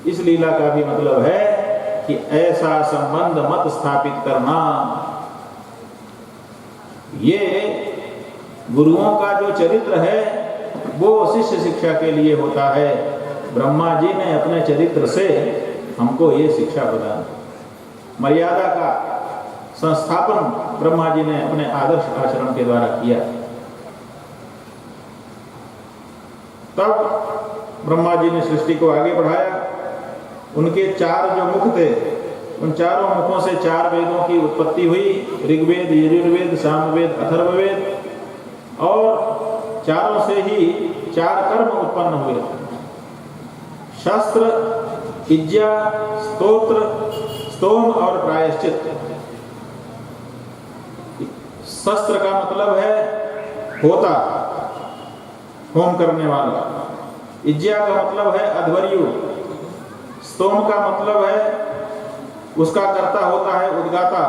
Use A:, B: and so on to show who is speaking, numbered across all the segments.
A: इस लीला का भी मतलब है कि ऐसा संबंध मत स्थापित करना। ये गुरुओं का जो चरित्र है वो शिष्य शिक्षा के लिए होता है। ब्रह्मा जी ने अपने चरित्र से हमको ये शिक्षा प्रदान, मर्यादा का संस्थापन ब्रह्मा जी ने अपने आदर्श आचरण के द्वारा किया। तब ब्रह्मा जी ने सृष्टि को आगे बढ़ाया। उनके 4 जो मुख थे, उन चारों मुखों से 4 वेदों की उत्पत्ति हुई। ऋग्वेद, यजुर्वेद, सामवेद, अथर्ववेद। और चारों से ही 4 कर्म उत्पन्न हुए, शास्त्र, इज्जा, स्तोत्र, स्तोम और प्रायश्चित। शस्त्र का मतलब है होता, होम करने वाला। इज्जा का मतलब है अध्वर्यु। स्तोम का मतलब है उसका कर्ता होता है उद्गाता।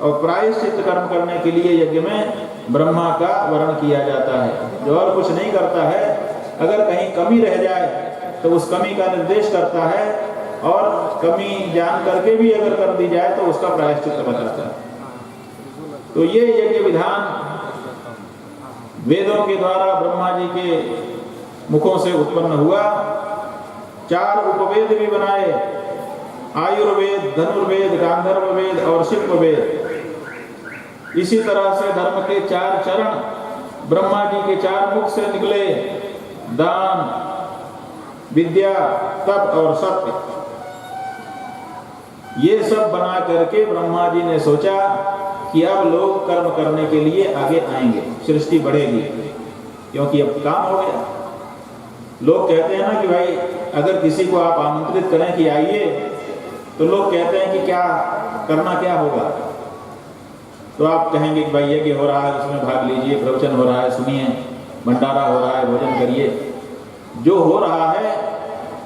A: और प्रायश्चित कर्म करने के लिए यज्ञ में ब्रह्मा का वर्ण किया जाता है, जो और कुछ नहीं करता है। अगर कहीं कमी रह जाए तो उस कमी का निर्देश करता है, और कमी जान करके भी अगर कर दी जाए तो उसका प्रायश्चित बताता है। तो ये यज्ञ विधान वेदों के द्वारा ब्रह्मा जी के मुखों से उत्पन्न हुआ। 4 उपवेद भी बनाए, आयुर्वेद, धनुर्वेद, गांधर्व वेद और शिल्प वेद। इसी तरह से धर्म के 4 चरण ब्रह्मा जी के 4 मुख से निकले, दान, विद्या, तप और सत्य। ये सब बना करके ब्रह्मा जी ने सोचा कि अब लोग कर्म करने के लिए आगे आएंगे, सृष्टि बढ़ेगी, क्योंकि अब काम हो गया। लोग कहते हैं ना कि भाई अगर किसी को आप आमंत्रित करें कि आइए, तो लोग कहते हैं कि क्या करना क्या होगा। तो आप कहेंगे कि भाई यज्ञ हो रहा है, उसमें भाग लीजिए, प्रवचन हो रहा है, सुनिए, भंडारा हो रहा है, भोजन करिए। जो हो रहा है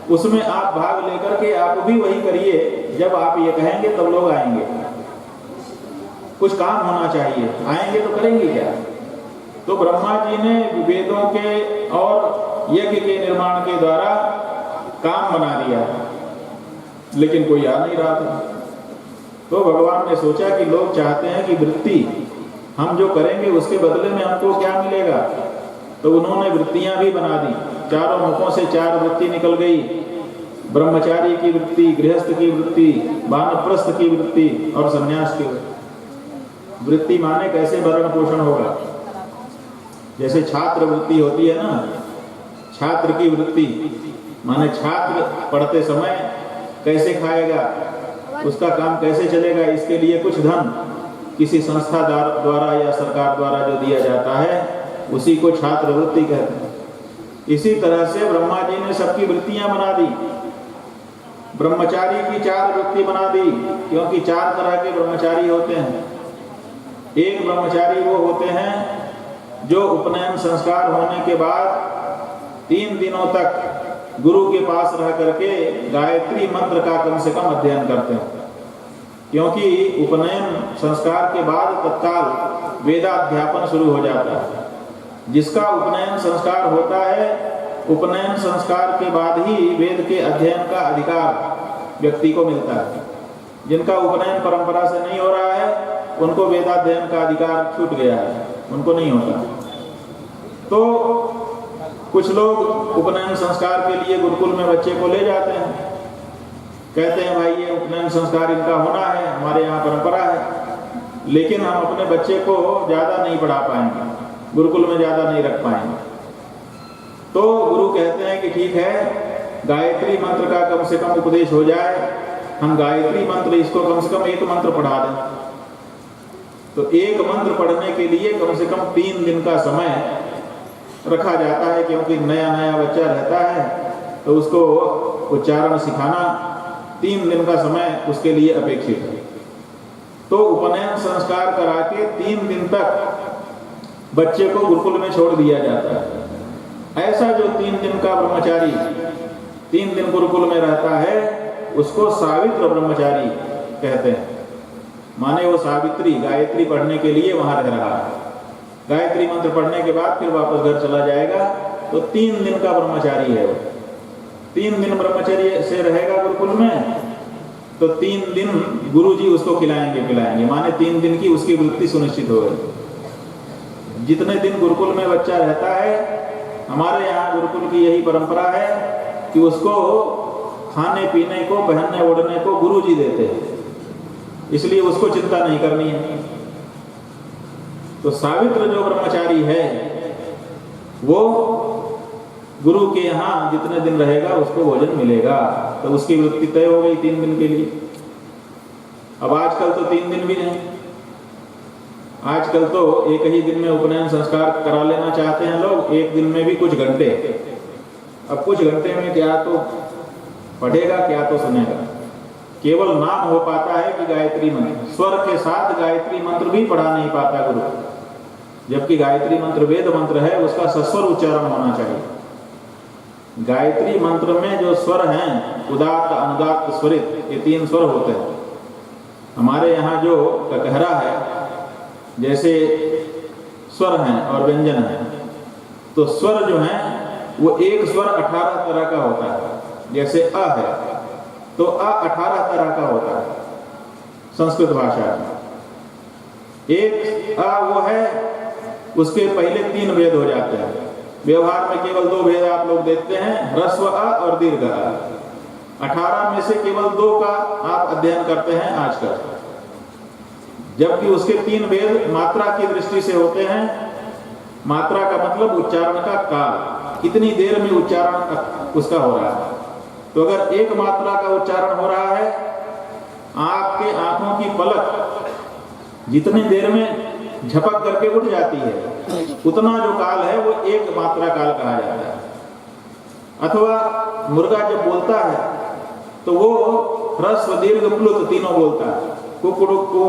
A: उसमें आप भाग लेकर के आप भी वही करिए। जब आप ये कहेंगे तब लोग आएंगे। कुछ काम होना चाहिए, आएंगे तो करेंगे क्या। तो ब्रह्मा जी ने वेदों के और यज्ञ के निर्माण के द्वारा काम बना दिया, लेकिन कोई आ नहीं रहा था। तो भगवान ने सोचा कि लोग चाहते हैं कि वृत्ति हम जो करेंगे उसके बदले में हमको क्या मिलेगा। तो उन्होंने वृत्तियां भी बना दी। चारों मुखों से 4 वृत्ति निकल गई। ब्रह्मचारी की वृत्ति, गृहस्थ की वृत्ति, वानप्रस्थ की वृत्ति और संन्यास की वृत्ति। वृत्ति माने कैसे भरण पोषण होगा। जैसे छात्र वृत्ति होती है ना, छात्र की वृत्ति माने छात्र पढ़ते समय कैसे खाएगा, उसका काम कैसे चलेगा, इसके लिए कुछ धन किसी संस्था द्वारा या सरकार द्वारा जो दिया जाता है उसी को छात्र वृत्ति कहते हैं। इसी तरह से ब्रह्मा जी ने सबकी वृत्तियां बना दी। ब्रह्मचारी की 4 वृत्ति बना दी, क्योंकि 4 तरह के ब्रह्मचारी होते हैं। एक ब्रह्मचारी वो होते हैं जो उपनयन संस्कार होने के बाद 3 दिनों तक गुरु के पास रह करके गायत्री मंत्र का कम से कम अध्ययन करते हैं, क्योंकि उपनयन संस्कार के बाद तत्काल वेदाध्यापन शुरू हो जाता है। जिसका उपनयन संस्कार होता है, उपनयन संस्कार के बाद ही वेद के अध्ययन का अधिकार व्यक्ति को मिलता है। जिनका उपनयन परंपरा से नहीं हो रहा है उनको वेदाध्ययन का अधिकार छूट गया है, उनको नहीं होता। तो कुछ लोग उपनयन संस्कार के लिए गुरुकुल में बच्चे को ले जाते हैं, कहते हैं भाई ये उपनयन संस्कार इनका होना है, हमारे यहाँ परंपरा है, लेकिन हम अपने बच्चे को ज़्यादा नहीं पढ़ा पाएंगे, गुरुकुल में ज़्यादा नहीं रख पाएंगे। तो गुरु कहते हैं कि ठीक है, गायत्री मंत्र का कम से कम उपदेश हो जाए, हम गायत्री मंत्र इसको कम से कम 1 मंत्र पढ़ा दें। तो 1 मंत्र पढ़ने के लिए कम से कम 3 दिन का समय रखा जाता है, क्योंकि नया नया बच्चा रहता है तो उसको उच्चारण सिखाना 3 दिन का समय उसके लिए अपेक्षित है। तो उपनयन संस्कार करा के 3 दिन तक बच्चे को गुरुकुल में छोड़ दिया जाता है। ऐसा जो 3 दिन का ब्रह्मचारी 3 दिन गुरुकुल में रहता है उसको सावित्र ब्रह्मचारी कहते हैं। माने वो सावित्री गायत्री पढ़ने के लिए वहां रह रहा है, गायत्री मंत्र पढ़ने के बाद फिर वापस घर चला जाएगा, तो 3 दिन का ब्रह्मचारी है वो। 3 दिन ब्रह्मचर्य से रहेगा तो 3 दिन गुरुजी उसको खिलाएंगे पिलाएंगे, माने 3 दिन की उसकी वृत्ति सुनिश्चित हो गई। जितने दिन गुरुकुल में बच्चा रहता है, हमारे यहाँ गुरुकुल की यही परंपरा है कि उसको खाने पीने को, पहनने ओढ़ने को गुरुजी देते हैं, इसलिए उसको चिंता नहीं करनी है। तो सावित्र जो ब्रह्मचारी है वो गुरु के यहाँ जितने दिन रहेगा उसको भोजन मिलेगा, तो उसकी वृत्ति तय हो गई 3 दिन के लिए। अब आजकल तो 3 दिन भी नहीं, आजकल तो एक ही दिन में उपनयन संस्कार करा लेना चाहते हैं लोग, एक दिन में भी कुछ घंटे। अब कुछ घंटे में क्या तो पढ़ेगा, क्या तो सुनेगा। केवल नाम हो पाता है कि गायत्री मंत्र, स्वर के साथ गायत्री मंत्र भी पढ़ा नहीं पाता गुरु, जबकि गायत्री मंत्र वेद मंत्र है, उसका सस्वर उच्चारण होना चाहिए। गायत्री मंत्र में जो स्वर हैं, उदात्त, अनुदात्त, स्वरित, ये 3 स्वर होते हैं। हमारे यहाँ जो ककहरा है, जैसे स्वर हैं और व्यंजन है, तो स्वर जो है वो एक स्वर 18 तरह का होता है। जैसे अ है तो अ 18 तरह का होता है संस्कृत भाषा में। एक अ वो है, उसके पहले 3 भेद हो जाते हैं। व्यवहार में केवल 2 भेद आप लोग देखते हैं, ह्रस्व अ और दीर्घ अ। 18 में से केवल 2 का आप अध्ययन करते हैं आजकल, जबकि उसके 3 भेद मात्रा की दृष्टि से होते हैं। मात्रा का मतलब उच्चारण का काल, कितनी देर में उच्चारण उसका हो रहा है। तो अगर एक मात्रा का उच्चारण हो रहा है, आपके आंखों की पलक जितनी देर में झपक करके उठ जाती है, उतना जो काल है वो एक मात्रा काल कहा जाता है। अथवा मुर्गा जब बोलता है तो वो ह्रस्व दीर्घ प्लुत तीनों बोलता है। कुकुड़ुकु,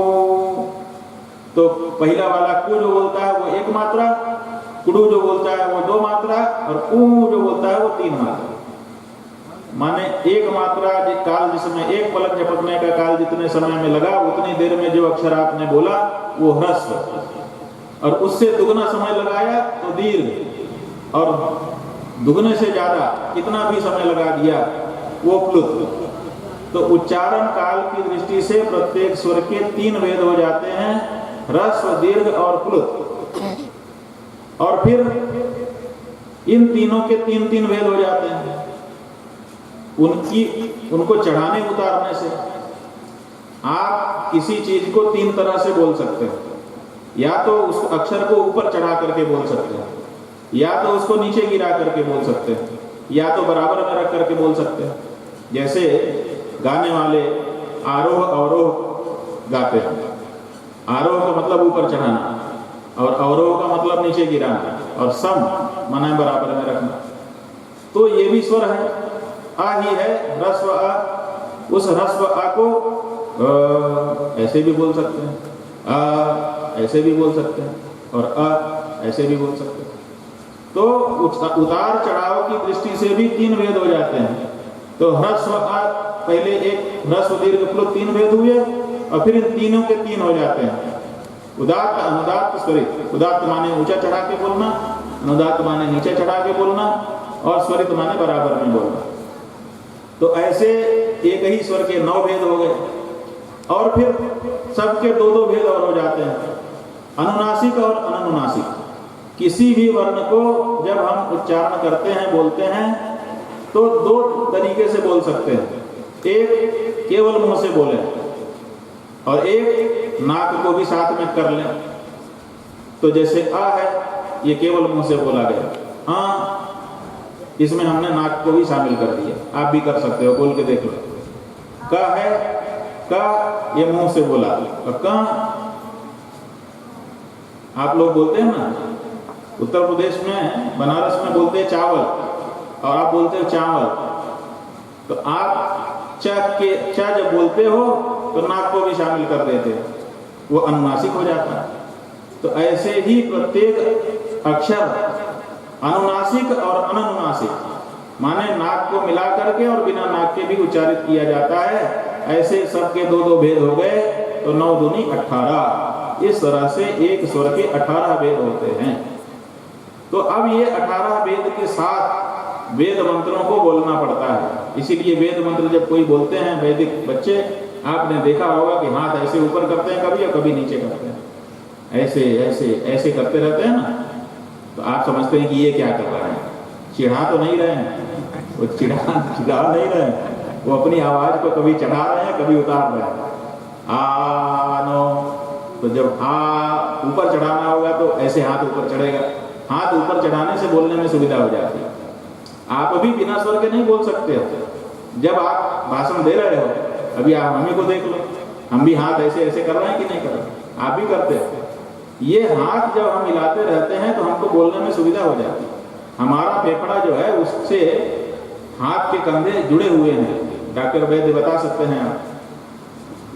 A: तो पहला वाला कु जो बोलता है वो 1 मात्रा, कुड़ू जो बोलता है वो 2 मात्रा, और ऊ जो बोलता है वो 3 मात्रा। माने 1 मात्रा काल, जिसमें एक पलक झपकने का काल जितने समय में लगा, उतनी देर में जो अक्षर आपने बोला वो ह्रस्व, और उससे दुगना समय लगाया तो दीर्घ, और दुगने से ज्यादा कितना भी समय लगा दिया वो प्लुत। तो उच्चारण काल की दृष्टि से प्रत्येक स्वर के 3 भेद हो जाते हैं, ह्रस्व, दीर्घ और प्लुत। और फिर इन तीनों के 3-3 भेद हो जाते हैं। उनको चढ़ाने उतारने से आप किसी चीज को 3 तरह से बोल सकते हैं। या तो उस अक्षर को ऊपर चढ़ा करके बोल सकते हैं, या तो उसको नीचे गिरा करके बोल सकते हैं, या तो बराबर में रख करके बोल सकते हैं। जैसे गाने वाले आरोह अवरोह गाते हैं। आरोह का मतलब ऊपर चढ़ाना, और अवरोह का मतलब नीचे गिराना, और सम माने बराबर में रखना। तो ये भी स्वर है, आ ही है, ह्रस्व आ। उस ह्रस्व आ को ऐसे भी बोल सकते हैं, आ ऐसे भी बोल सकते हैं, और अ ऐसे भी बोल सकते हैं। तो उतार चढ़ाव की दृष्टि से भी 3 भेद हो जाते हैं। तो ह्रस्व आ, पहले एक ह्रस्व दीर्घ प्लुत 3 भेद हुए, और फिर इन तीनों के 3 हो जाते हैं। उदात्त, अनुदात्त, स्वरित। उदात्त माने ऊंचा चढ़ा के बोलना, अनुदात्त माने नीचे चढ़ा के बोलना, और स्वरित माने बराबर में बोलना। तो ऐसे एक ही स्वर के 9 भेद हो गए। और फिर सबके 2-2 भेद और हो जाते हैं, अनुनासिक और अननुनासिक। किसी भी वर्ण को जब हम उच्चारण करते हैं, बोलते हैं, तो 2 तरीके से बोल सकते हैं। एक केवल मुंह से बोले, और एक नाक को भी साथ में कर लें। तो जैसे आ है, ये केवल मुंह से बोला गया। हाँ, इसमें हमने नाक को भी शामिल कर दिया। आप भी कर सकते हो, बोल के देख लो। का है, का ये मुंह से बोला, और का आप लोग बोलते हैं ना, उत्तर प्रदेश में बनारस में बोलते हैं चावल, और आप बोलते हो चावल। तो आप च जब बोलते हो तो नाक को भी शामिल कर देते हो, वो अनुनासिक हो जाता है। तो ऐसे ही प्रत्येक अक्षर अनुनासिक और अननुनासिक, माने नाक को मिला करके और बिना नाक के भी उच्चारित किया जाता है। ऐसे सबके 2-2 भेद हो गए, तो 9 दूनी 18। इस तरह से एक स्वर के 18 भेद होते हैं। तो अब ये 18 भेद के साथ वेद मंत्रों को बोलना पड़ता है। इसीलिए वेद मंत्र जब कोई बोलते हैं वैदिक बच्चे, आपने देखा होगा कि हाथ ऐसे ऊपर करते हैं कभी और कभी नीचे करते हैं, ऐसे ऐसे ऐसे करते रहते हैं ना, तो आप समझते हैं कि ये क्या कर रहे हैं, चिढ़ा तो नहीं रहे हैं, वो चिढ़ा नहीं रहे हैं, वो अपनी आवाज को कभी चढ़ा रहे हैं कभी उतार रहे हैं। नो, तो जब ऊपर चढ़ाना होगा तो ऐसे हाथ ऊपर चढ़ेगा, हाथ ऊपर चढ़ाने से बोलने में सुविधा हो जाती है। आप अभी बिना स्वर के नहीं बोल सकते हो। जब आप भाषण दे रहे हो, अभी आप हमें को देख लो, हम भी हाथ ऐसे ऐसे कर रहे हैं कि नहीं कर रहे, आप भी करते हो। ये हाथ जब हम हिलाते रहते हैं तो हमको बोलने में सुविधा हो जाती है। हमारा फेफड़ा जो है उससे हाथ के कंधे जुड़े हुए हैं, डॉक्टर वैद्य बता सकते हैं आप।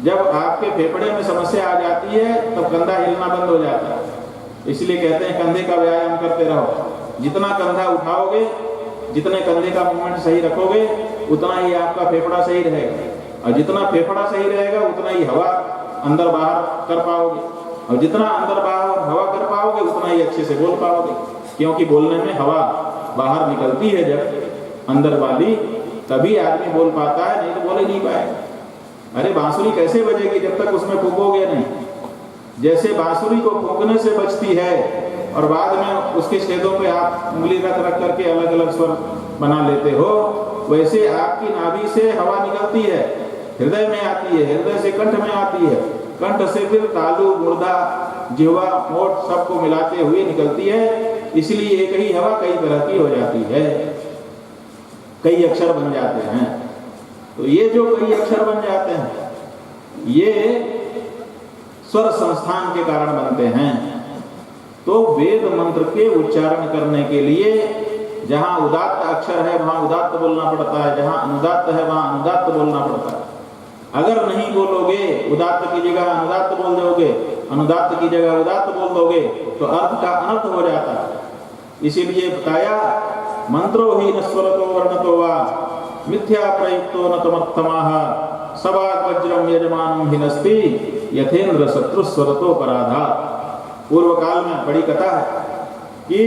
A: जब आपके फेफड़े में समस्या आ जाती है तब कंधा हिलना बंद हो जाता है। इसलिए कहते हैं कंधे का व्यायाम करते रहो। जितना कंधा उठाओगे, जितने कंधे का मूवमेंट सही रखोगे, उतना ही आपका फेफड़ा सही रहेगा, और जितना फेफड़ा सही रहेगा उतना ही हवा अंदर बाहर कर पाओगे, और जितना अंदर बाहर हवा कर पाओगे उतना ही अच्छे से बोल पाओगे। क्योंकि बोलने में हवा बाहर निकलती है जब अंदर वाली, तभी आदमी बोल पाता है, नहीं तो बोल ही नहीं पाएगा। अरे बांसुरी कैसे बजेगी जब तक उसमें फूकोगे नहीं। जैसे बांसुरी को फूकने से बजती है और बाद में उसके छेदों पे आप उंगली रख करके अलग अलग स्वर बना लेते हो, वैसे आपकी नाभि से हवा निकलती है, हृदय में आती है, हृदय से कंठ में आती है, कंठ से फिर तालु, मुर्दा, जिह्वा, मोट सबको मिलाते हुए निकलती है। इसलिए एक ही हवा कई तरह की हो जाती है, कई अक्षर बन जाते हैं। तो ये जो कई अक्षर बन जाते हैं ये स्वर संस्थान के कारण बनते हैं। तो वेद मंत्र के उच्चारण करने के लिए जहां उदात्त अक्षर है वहां उदात्त बोलना पड़ता है, जहां अनुदात्त है वहां अनुदात्त बोलना पड़ता है। अगर नहीं बोलोगे, उदात्त की जगह अनुदात्त बोल दोगे, अनुदात्त की जगह उदात्त बोल दोगे, तो अर्थ का अनर्थ हो जाता है। इसीलिए बताया मंत्रो ही न स्वरतो वर्णतो वा मिथ्या प्रयुक्तो न तमर्थमाः सवाक् वज्रम यजमानं हिनस्ति यथेन्द्र शत्रु स्वरतो पराधा। पूर्व काल में बड़ी कथा है कि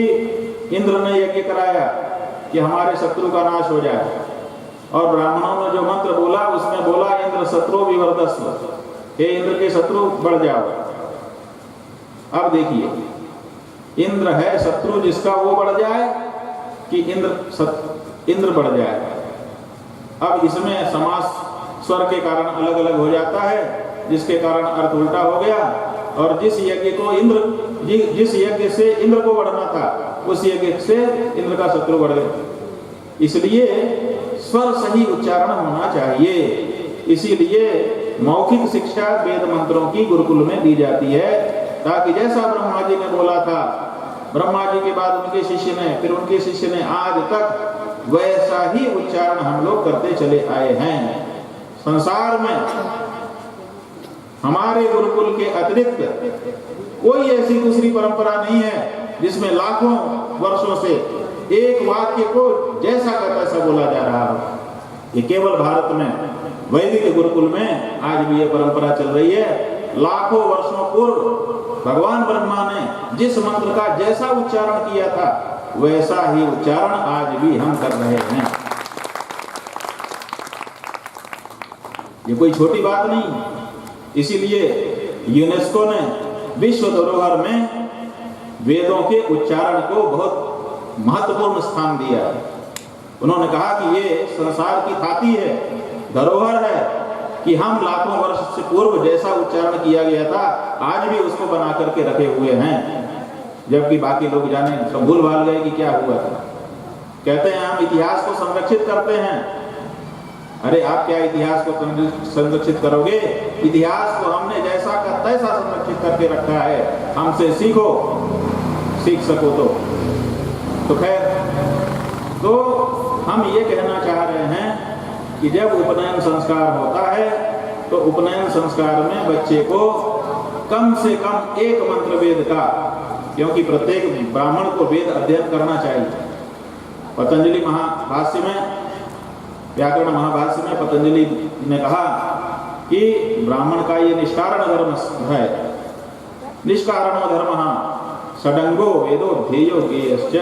A: इंद्र ने यज्ञ कराया कि हमारे शत्रु का नाश हो जाए, और ब्राह्मणों ने जो मंत्र बोला उसमें बोला इंद्र शत्रु विवर्धस्व, हे इंद्र के शत्रु बढ़ जाओ। अब देखिए, इंद्र है शत्रु जिसका वो बढ़ जाए कि इंद्र बढ़ जाए। अब इसमें समास स्वर के कारण अलग अलग हो जाता है, जिसके कारण अर्थ उल्टा हो गया। और जिस यज्ञ से इंद्र को बढ़ना था, उस यज्ञ से इंद्र का शत्रु बढ़ गया। इसलिए स्वर सही उच्चारण होना चाहिए। इसीलिए मौखिक शिक्षा वेद मंत्रों की गुरुकुल में दी जाती है, ताकि जैसा ब्रह्मा जी ने बोला था, ब्रह्मा जी के बाद उनके शिष्य ने, फिर उनके शिष्य ने, आज तक वैसा ही उच्चारण हम लोग करते चले आए हैं। संसार में हमारे गुरुकुल के अतिरिक्त कोई ऐसी दूसरी परंपरा नहीं है जिसमें लाखों वर्षों से एक वाक्य को जैसा का तैसा बोला जा रहा हो। ये केवल भारत में वैदिक गुरुकुल में आज भी ये परंपरा चल रही है। लाखों वर्षों पूर्व भगवान ब्रह्मा ने जिस मंत्र का जैसा उच्चारण किया था वैसा ही उच्चारण आज भी हम कर रहे हैं। ये कोई छोटी बात नहीं। इसीलिए यूनेस्को ने विश्व धरोहर में वेदों के उच्चारण को बहुत महत्वपूर्ण स्थान दिया है। उन्होंने कहा कि ये संसार की थाती है, धरोहर है, कि हम लाखों वर्ष से पूर्व जैसा उच्चारण किया गया था आज भी उसको बना करके रखे हुए हैं, जबकि बाकी लोग जाने सब भूल भाल गए कि क्या हुआ था। कहते हैं हम इतिहास को संरक्षित करते हैं। अरे आप क्या इतिहास को संरक्षित करोगे? इतिहास को हमने जैसा का तैसा संरक्षित करके रखा है। हमसे सीखो, सीख सको तो खैर। तो हम ये कहना चाह रहे हैं कि जब उपनयन संस्कार होता है तो उपनयन संस्कार में बच्चे को कम से कम एक मंत्र वेद का, क्योंकि प्रत्येक ब्राह्मण को वेद अध्ययन करना चाहिए। पतंजलि महाभाष्य में, व्याकरण महाभाष्य में पतंजलि ने कहा कि ब्राह्मण का ये निष्कारण धर्म है। निष्कारणो धर्मः षडंगो वेदो ध्येयो ज्ञेयश्च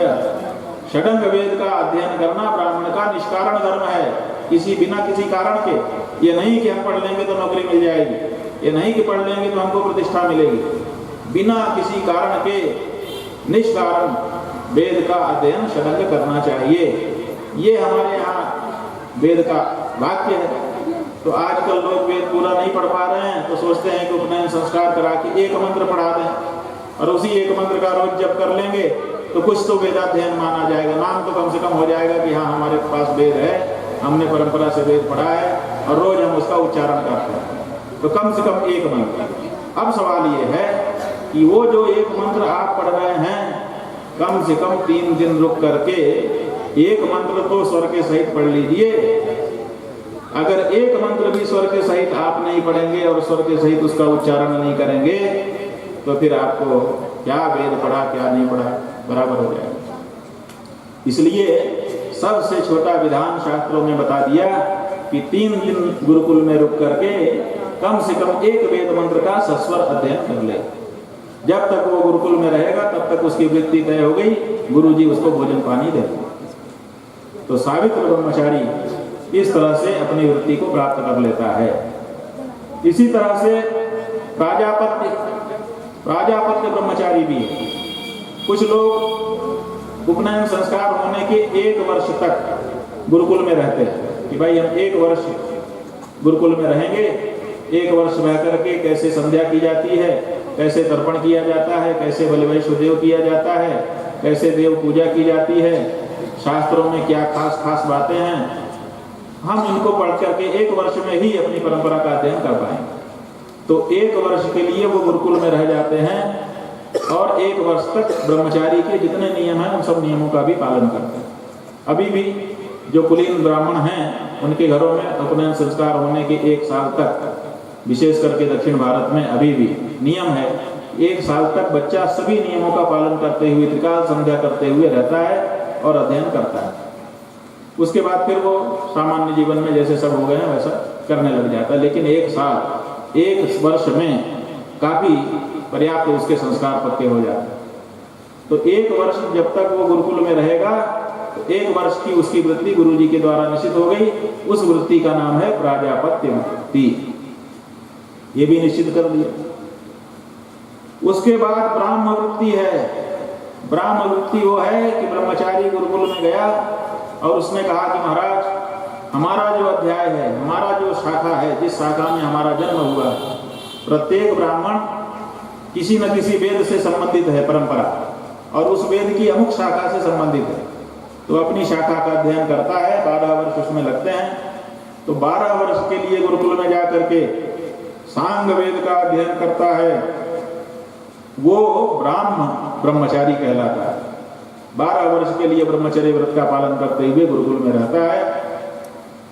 A: षडंग वेद का अध्ययन करना ब्राह्मण का निष्कारण धर्म है, बिना किसी कारण के। ये नहीं कि हम पढ़ लेंगे तो नौकरी मिल जाएगी, ये नहीं कि पढ़ लेंगे तो हमको प्रतिष्ठा मिलेगी। बिना किसी कारण के निष्कारण वेद का अध्ययन षडंग करना चाहिए। ये हमारे यहाँ वेद का वाक्य है। तो आजकल लोग वेद पूरा नहीं पढ़ पा रहे हैं तो सोचते हैं कि उपनयन संस्कार करा के एक मंत्र पढ़ा दें और उसी एक मंत्र का रोज जप कर लेंगे तो कुछ तो वेदाध्ययन माना जाएगा, नाम तो कम से कम हो जाएगा कि हाँ हमारे पास वेद है, हमने परंपरा से वेद पढ़ा है और रोज हम उसका उच्चारण करते हैं। तो कम से कम एक मंत्र। अब सवाल ये है कि वो जो एक मंत्र आप पढ़ रहे हैं, कम से कम 3 दिन रुक करके एक मंत्र तो स्वर के सहित पढ़ लीजिए। अगर एक मंत्र भी स्वर के सहित आप नहीं पढ़ेंगे और स्वर के सहित उसका उच्चारण नहीं करेंगे तो फिर आपको क्या वेद पढ़ा क्या नहीं पढ़ा बराबर हो जाएगा। इसलिए सबसे छोटा विधान शास्त्रों में बता दिया कि 3 दिन गुरुकुल में रुक करके कम से कम एक वेद मंत्र का सस्वर अध्ययन कर ले। जब तक वो गुरुकुल में रहेगा तब तक उसकी वृत्ति तय हो गई, गुरुजी उसको भोजन पानी देते। तो सावित्र ब्रह्मचारी इस तरह से अपनी वृत्ति को प्राप्त कर लेता है। इसी तरह से प्राजापत्य ब्रह्मचारी भी है। कुछ लोग उपनयन संस्कार होने के 1 वर्ष तक गुरुकुल में रहते हैं कि भाई हम 1 वर्ष गुरुकुल में रहेंगे, 1 वर्ष रह करके कैसे संध्या की जाती है, कैसे तर्पण किया जाता है, कैसे बलिवैश्वदेव किया जाता है, कैसे देव पूजा की जाती है, शास्त्रों में क्या खास खास बातें हैं, हम इनको पढ़ करके 1 वर्ष में ही अपनी परंपरा का अध्ययन कर पाएंगे। तो 1 वर्ष के लिए वो गुरुकुल में रह जाते हैं और 1 वर्ष तक ब्रह्मचारी के जितने नियम हैं उन सब नियमों का भी पालन करते हैं। अभी भी जो कुलीन ब्राह्मण हैं उनके घरों में उपनयन संस्कार होने के 1 साल तक, विशेष करके दक्षिण भारत में अभी भी नियम है, 1 साल तक बच्चा सभी नियमों का पालन करते हुए त्रिकाल संध्या करते हुए रहता है और अध्ययन करता है। उसके बाद फिर वो सामान्य जीवन में जैसे सब हो गए हैं वैसा करने लग जाता है। लेकिन 1 साल 1 वर्ष में काफी पर्याप्त उसके संस्कार पक्के हो जाते हैं। तो 1 वर्ष जब तक वो गुरुकुल में रहेगा तो 1 वर्ष की उसकी वृत्ति गुरुजी के द्वारा निश्चित हो गई। उस वृत्ति का नाम है प्राजापत्य वृत्ति, ये भी निश्चित कर दिया। उसके बाद ब्राह्म वृत्ति है। ब्राह्म वृत्ति वो है कि ब्रह्मचारी गुरुकुल में गया और उसने कहा कि महाराज हमारा जो अध्याय है, हमारा जो शाखा है, जिस शाखा में हमारा जन्म हुआ, प्रत्येक ब्राह्मण किसी न किसी वेद से संबंधित है परंपरा और उस वेद की अमुक शाखा से संबंधित है। तो अपनी शाखा का अध्ययन करता है, 12 वर्ष उसमें लगते हैं। तो 12 वर्ष के लिए गुरुकुल में जा करके सांग वेद का अध्ययन करता है, वो ब्राह्म ब्रह्मचारी कहलाता है। 12 वर्ष के लिए ब्रह्मचर्य व्रत का पालन करते हुए गुरुकुल में रहता है।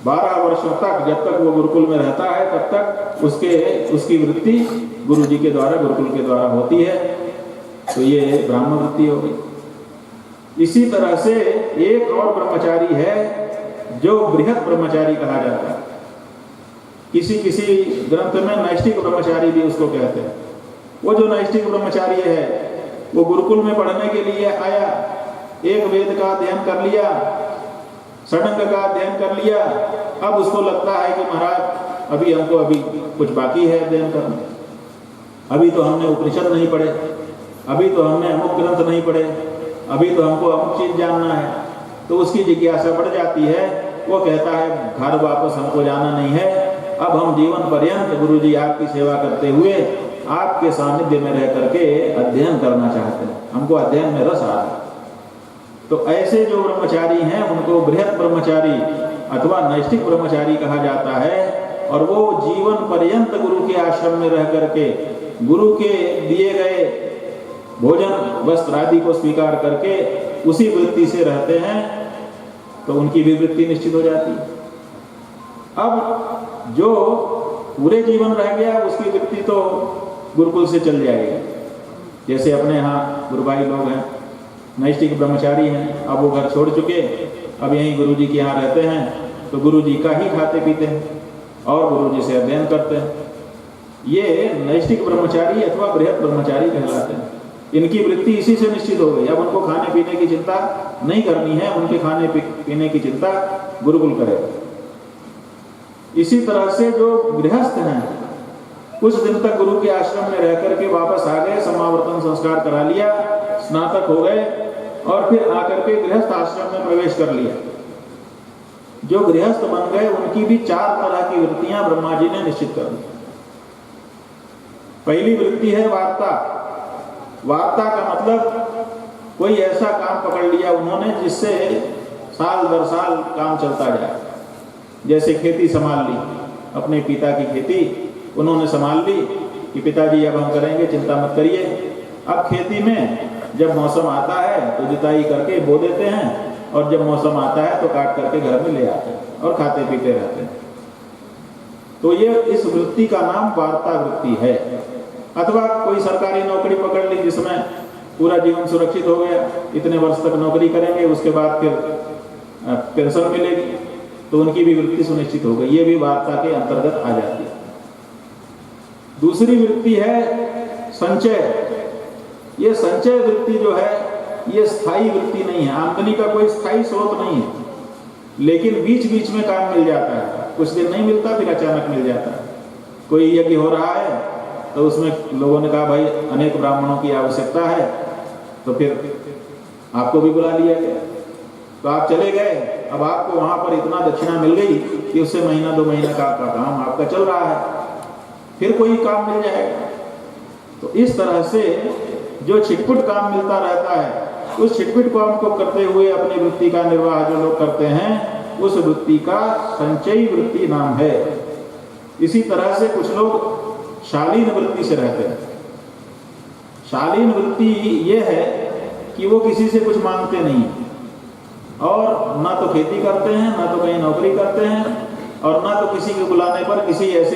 A: 12 वर्षों तक जब तक वो गुरुकुल में रहता है तब तक उसकी वृत्ति गुरुजी के द्वारा, गुरुकुल के द्वारा होती है। तो ये ब्राह्म वृत्ति हो गई। इसी तरह से एक और ब्रह्मचारी है जो बृहत ब्रह्मचारी कहा जाता है। किसी किसी ग्रंथ में नैष्ठिक ब्रह्मचारी भी उसको कहते हैं। वो जो नैष्ठिक ब्रह्मचारी है वो गुरुकुल में पढ़ने के लिए आया, 1 वेद का अध्ययन कर लिया, षडंग का अध्ययन कर लिया। अब उसको लगता है कि महाराज अभी कुछ बाकी है अध्ययन करना, अभी तो हमने उपनिषद नहीं पढ़े, अभी तो हमने अमुक ग्रंथ नहीं पढ़े, अभी तो हमको अमुक चीज जानना है। तो उसकी जिज्ञासा बढ़ जाती है। वो कहता है घर वापस हमको जाना नहीं है, अब हम जीवन पर्यंत गुरुजी आपकी सेवा करते हुए आपके सानिध्य में रह करके अध्ययन करना चाहते हैं, हमको अध्ययन में रस आ रहा है। तो ऐसे जो ब्रह्मचारी हैं उनको बृहत ब्रह्मचारी अथवा नैष्ठिक ब्रह्मचारी कहा जाता है। और वो जीवन पर्यंत गुरु के आश्रम में रह करके गुरु के दिए गए भोजन वस्त्र आदि को स्वीकार करके उसी वृत्ति से रहते हैं। तो उनकी भी वृत्ति निश्चित हो जाती है। अब जो पूरे जीवन रह गया उसकी वृत्ति तो गुरुकुल से चल जाएगी। जैसे अपने यहाँ गुरुभाई लोग हैं, नैष्ठिक ब्रह्मचारी हैं, अब वो घर छोड़ चुके, अब यहीं गुरुजी के यहाँ रहते हैं, तो गुरुजी का ही खाते पीते हैं और गुरुजी से अध्ययन करते हैं। ये नैष्ठिक ब्रह्मचारी अथवा बृहत ब्रह्मचारी कहलाते हैं। इनकी वृत्ति इसी से निश्चित हो गई। अब उनको खाने पीने की चिंता नहीं करनी है, उनके खाने पीने की चिंता गुरुकुल करेगा। इसी तरह से जो गृहस्थ हैं, कुछ दिन तक गुरु के आश्रम में रह करके वापस आ गए, समावर्तन संस्कार करा लिया, स्नातक हो गए और फिर आकर के गृहस्थ आश्रम में प्रवेश कर लिया। जो गृहस्थ बन गए उनकी भी 4 तरह की वृत्तियां ब्रह्मा जी ने निश्चित कर दी। पहली वृत्ति है वार्ता। वार्ता का मतलब कोई ऐसा काम पकड़ लिया उन्होंने जिससे साल दर साल काम चलता जाए। जैसे खेती संभाल ली, अपने पिता की खेती उन्होंने संभाल ली कि पिताजी अब हम करेंगे, चिंता मत करिए। अब खेती में जब मौसम आता है तो जुताई करके बो देते हैं और जब मौसम आता है तो काट करके घर में ले आते हैं और खाते पीते रहते हैं। तो ये इस वृत्ति का नाम वार्ता वृत्ति है। अथवा कोई सरकारी नौकरी पकड़ ली जिसमें पूरा जीवन सुरक्षित हो गया, इतने वर्ष तक नौकरी करेंगे, उसके बाद फिर पेंशन मिलेगी, तो उनकी भी वृत्ति सुनिश्चित हो गई। ये भी वार्ता के अंतर्गत आ जाती है। दूसरी वृत्ति है संचय। ये संचय वृत्ति जो है ये स्थायी वृत्ति नहीं है, आमदनी का कोई स्थायी स्रोत नहीं है, लेकिन बीच बीच में काम मिल जाता है। कुछ दिन नहीं मिलता, फिर अचानक मिल जाता है। कोई यज्ञ हो रहा है तो उसमें लोगों ने कहा भाई अनेक ब्राह्मणों की आवश्यकता है, तो फिर आपको भी बुला लिया गया, तो आप चले गए। अब आपको वहां पर इतना दक्षिणा मिल गई कि उससे महीना 2 महीना का काम आपका चल रहा है, फिर कोई काम मिल जाएगा। तो इस तरह से जो छिटपुट काम मिलता रहता है, उस छिटपुट काम को करते हुए अपनी वृत्ति का निर्वाह जो लोग करते हैं, उस वृत्ति का संचयी वृत्ति नाम है। इसी तरह से कुछ लोग शालीन वृत्ति से रहते हैं। शालीन वृत्ति ये है कि वो किसी से कुछ मांगते नहीं और ना तो खेती करते हैं, ना तो कहीं नौकरी करते हैं और ना तो किसी के बुलाने पर किसी ऐसे